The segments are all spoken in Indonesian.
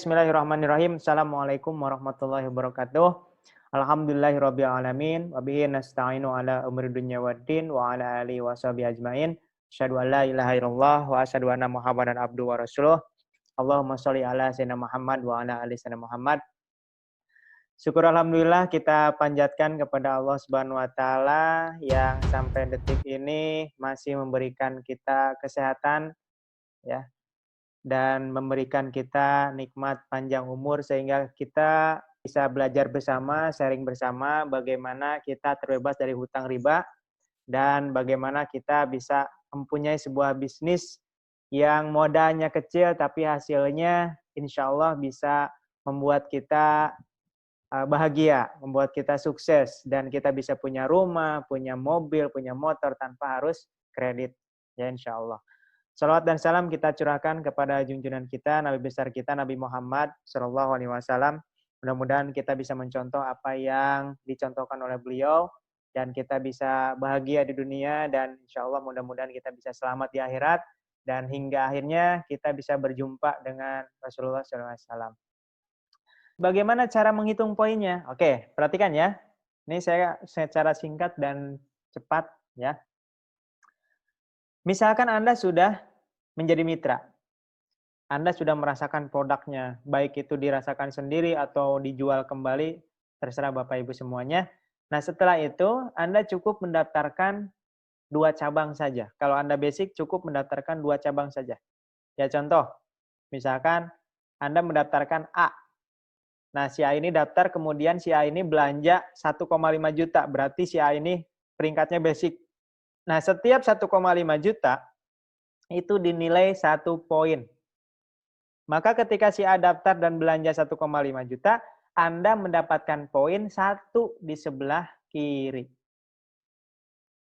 Bismillahirrahmanirrahim. Assalamualaikum warahmatullahi wabarakatuh. Alhamdulillahirabbil alamin wa bihi nasta'inu ala umuri dunya waddin wa ala alihi washabihi ajmain. Asyhadu an la ilaha illallah wa asyhadu anna Muhammadan abduhu wa rasuluh. Allahumma sholli ala sayyidina Muhammad wa ala ali sayyidina Muhammad. Syukur alhamdulillah kita panjatkan kepada Allah Subhanahu wa taala yang sampai detik ini masih memberikan kita kesehatan ya, dan memberikan kita nikmat panjang umur sehingga kita bisa belajar bersama, sharing bersama bagaimana kita terbebas dari hutang riba dan bagaimana kita bisa mempunyai sebuah bisnis yang modalnya kecil tapi hasilnya insya Allah bisa membuat kita bahagia, membuat kita sukses dan kita bisa punya rumah, punya mobil, punya motor tanpa harus kredit ya insya Allah. Salawat dan salam kita curahkan kepada junjungan kita, Nabi besar kita, Nabi Muhammad Shallallahu Alaihi Wasallam. Mudah-mudahan kita bisa mencontoh apa yang dicontohkan oleh beliau dan kita bisa bahagia di dunia dan insya Allah mudah-mudahan kita bisa selamat di akhirat dan hingga akhirnya kita bisa berjumpa dengan Rasulullah SAW. Bagaimana cara menghitung poinnya? Oke, perhatikan ya. Ini saya secara singkat dan cepat ya. Misalkan Anda sudah menjadi mitra. Anda sudah merasakan produknya, baik itu dirasakan sendiri atau dijual kembali, terserah Bapak Ibu semuanya. Nah, setelah itu Anda cukup mendaftarkan 2 cabang saja. Kalau Anda basic cukup mendaftarkan 2 cabang saja. Ya contoh, misalkan Anda mendaftarkan A. Nah, si A ini daftar, kemudian si A ini belanja 1,5 juta, berarti si A ini peringkatnya basic. Nah, setiap 1,5 juta itu dinilai 1 poin. Maka ketika si A daftar dan belanja 1,5 juta, Anda mendapatkan poin 1 di sebelah kiri.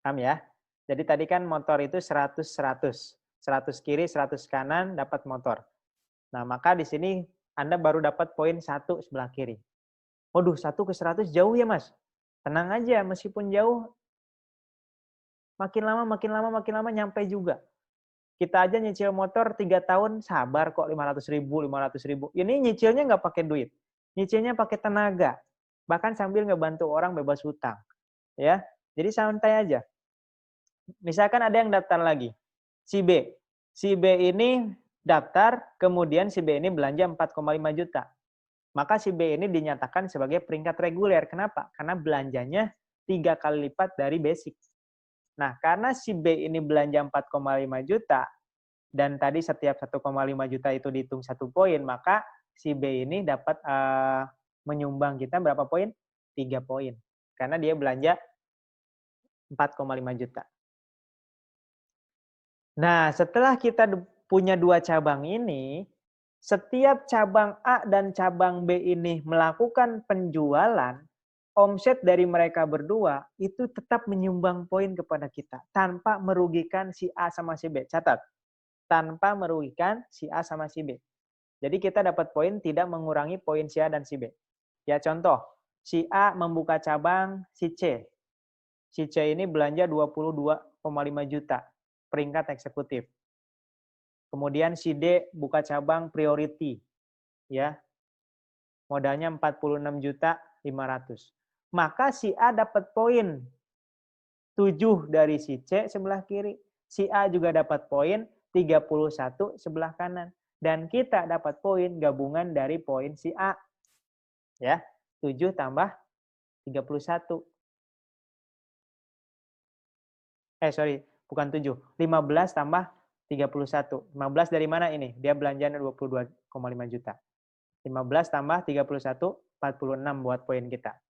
Paham ya? Jadi tadi kan motor itu 100-100. 100 kiri, 100 kanan, dapat motor. Nah, maka di sini Anda baru dapat poin 1 sebelah kiri. Waduh, 1 ke 100 jauh ya, Mas? Tenang aja, meskipun jauh, makin lama nyampe juga. Kita aja nyicil motor 3 tahun, sabar kok 500.000. Ini nyicilnya nggak pakai duit. Nyicilnya pakai tenaga. Bahkan sambil ngebantu orang bebas hutang. Ya, jadi santai aja. Misalkan ada yang daftar lagi. Si B. Si B ini daftar, kemudian si B ini belanja 4,5 juta. Maka si B ini dinyatakan sebagai peringkat reguler. Kenapa? Karena belanjanya 3 kali lipat dari basic. Nah, karena si B ini belanja 4,5 juta, dan tadi setiap 1,5 juta itu dihitung 1 poin, maka si B ini dapat menyumbang kita berapa poin? 3 poin. Karena dia belanja 4,5 juta. Nah, setelah kita punya 2 cabang ini, setiap cabang A dan cabang B ini melakukan penjualan, omset dari mereka berdua itu tetap menyumbang poin kepada kita tanpa merugikan si A sama si B. Catat, tanpa merugikan si A sama si B. Jadi kita dapat poin tidak mengurangi poin si A dan si B. Ya contoh, si A membuka cabang si C. Si C ini belanja 22,5 juta, peringkat eksekutif. Kemudian si D buka cabang priority, ya. Modalnya 46.500.000. Maka si A dapat poin 7 dari si C sebelah kiri. Si A juga dapat poin 31 sebelah kanan. Dan kita dapat poin gabungan dari poin si A. Ya, 7 tambah 31. Bukan 7. 15 tambah 31. 15 dari mana ini? Dia belanjanya 22,5 juta. 15 tambah 31, 46 buat poin kita.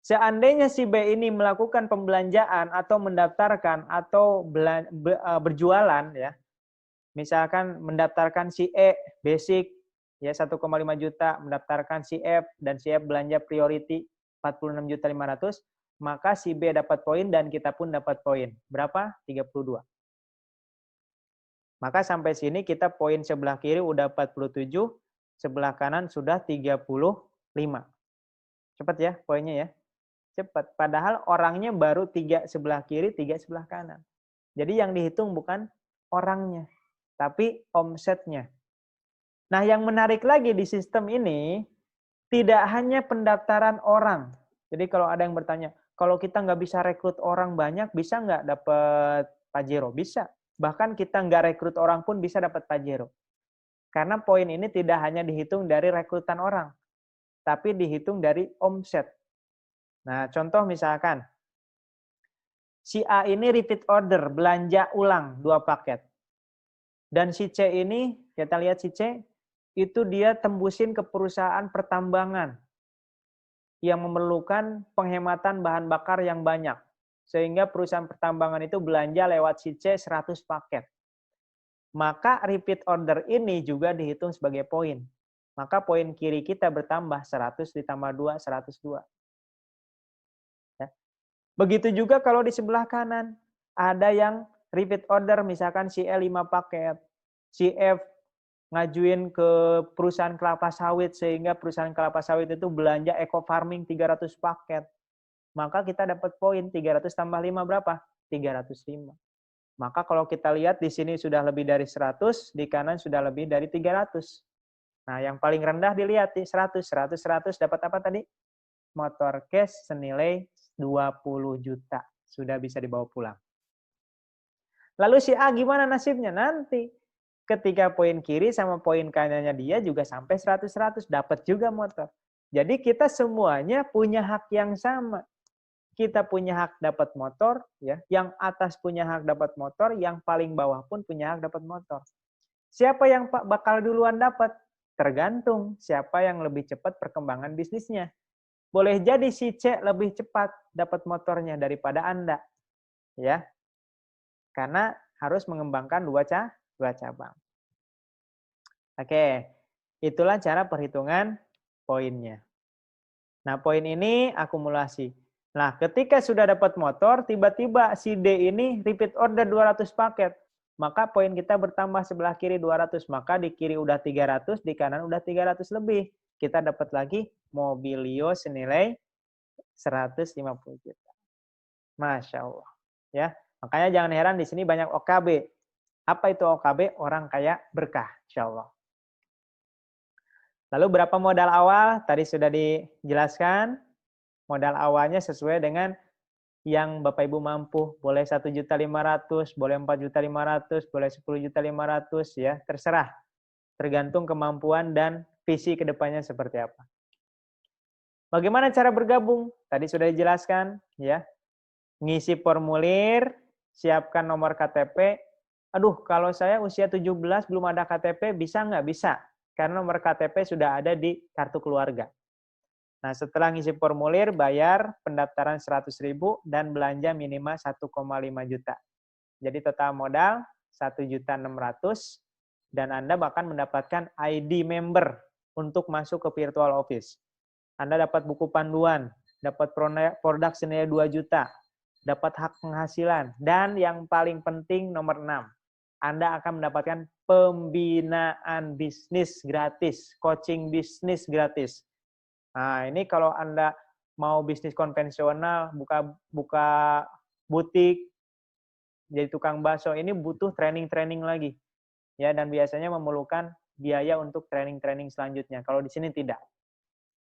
Seandainya si B ini melakukan pembelanjaan atau mendaftarkan atau berjualan ya. Misalkan mendaftarkan si E basic ya 1,5 juta, mendaftarkan si F dan si F belanja priority 46.500.000, maka si B dapat poin dan kita pun dapat poin. Berapa? 32. Maka sampai sini kita poin sebelah kiri udah 47, sebelah kanan sudah 35. Cepat ya poinnya ya. Cepat. Padahal orangnya baru 3 sebelah kiri, 3 sebelah kanan. Jadi yang dihitung bukan orangnya, tapi omsetnya. Nah, yang menarik lagi di sistem ini, tidak hanya pendaftaran orang. Jadi kalau ada yang bertanya, kalau kita nggak bisa rekrut orang banyak, bisa nggak dapat Pajero? Bisa. Bahkan kita nggak rekrut orang pun bisa dapat Pajero. Karena poin ini tidak hanya dihitung dari rekrutan orang, tapi dihitung dari omset. Nah, contoh misalkan, si A ini repeat order, belanja ulang 2 paket. Dan si C ini, kita lihat si C, itu dia tembusin ke perusahaan pertambangan yang memerlukan penghematan bahan bakar yang banyak. Sehingga perusahaan pertambangan itu belanja lewat si C 100 paket. Maka repeat order ini juga dihitung sebagai poin. Maka poin kiri kita bertambah 100 ditambah 2, 102. Ya. Begitu juga kalau di sebelah kanan. Ada yang repeat order, misalkan si E 5 paket. Si F ngajuin ke perusahaan kelapa sawit, sehingga perusahaan kelapa sawit itu belanja eco farming 300 paket. Maka kita dapat poin 300 tambah 5 berapa? 305. Maka kalau kita lihat di sini sudah lebih dari 100, di kanan sudah lebih dari 300. Nah, yang paling rendah dilihat di 100, 100, 100 dapat apa tadi? Motor cash senilai 20 juta. Sudah bisa dibawa pulang. Lalu si A gimana nasibnya? Nanti ketika poin kiri sama poin kanannya dia juga sampai 100-100, dapat juga motor. Jadi kita semuanya punya hak yang sama. Kita punya hak dapat motor, ya. Yang atas punya hak dapat motor, yang paling bawah pun punya hak dapat motor. Siapa yang bakal duluan dapat? Tergantung siapa yang lebih cepat perkembangan bisnisnya. Boleh jadi si C lebih cepat dapat motornya daripada Anda, ya. Karena harus mengembangkan dua cabang. Oke, itulah cara perhitungan poinnya. Nah, poin ini akumulasi. Nah, ketika sudah dapat motor, tiba-tiba si D ini repeat order 200 paket. Maka poin kita bertambah sebelah kiri 200. Maka di kiri udah 300, di kanan udah 300 lebih. Kita dapat lagi Mobilio senilai 150 juta. Masya Allah. Ya, makanya jangan heran di sini banyak OKB. Apa itu OKB? Orang kaya berkah, insya Allah. Lalu berapa modal awal? Tadi sudah dijelaskan. Modal awalnya sesuai dengan yang Bapak Ibu mampu. Boleh 1.500.000, boleh 4.500.000, boleh 10.500.000 ya, terserah. Tergantung kemampuan dan visi kedepannya seperti apa. Bagaimana cara bergabung? Tadi sudah dijelaskan ya. Ngisi formulir, siapkan nomor KTP. Aduh, kalau saya usia 17 belum ada KTP, bisa nggak? Bisa. Karena nomor KTP sudah ada di kartu keluarga. Nah, setelah ngisi formulir, bayar pendaftaran 100.000 dan belanja minimal 1,5 juta. Jadi total modal 1.600.000 dan Anda bahkan mendapatkan ID member untuk masuk ke virtual office. Anda dapat buku panduan, dapat produk senilai 2 juta, dapat hak penghasilan, dan yang paling penting nomor 6, Anda akan mendapatkan pembinaan bisnis gratis, coaching bisnis gratis. Nah, ini kalau Anda mau bisnis konvensional, buka butik, jadi tukang bakso, ini butuh training-training lagi. Ya, dan biasanya memerlukan biaya untuk training-training selanjutnya. Kalau di sini tidak.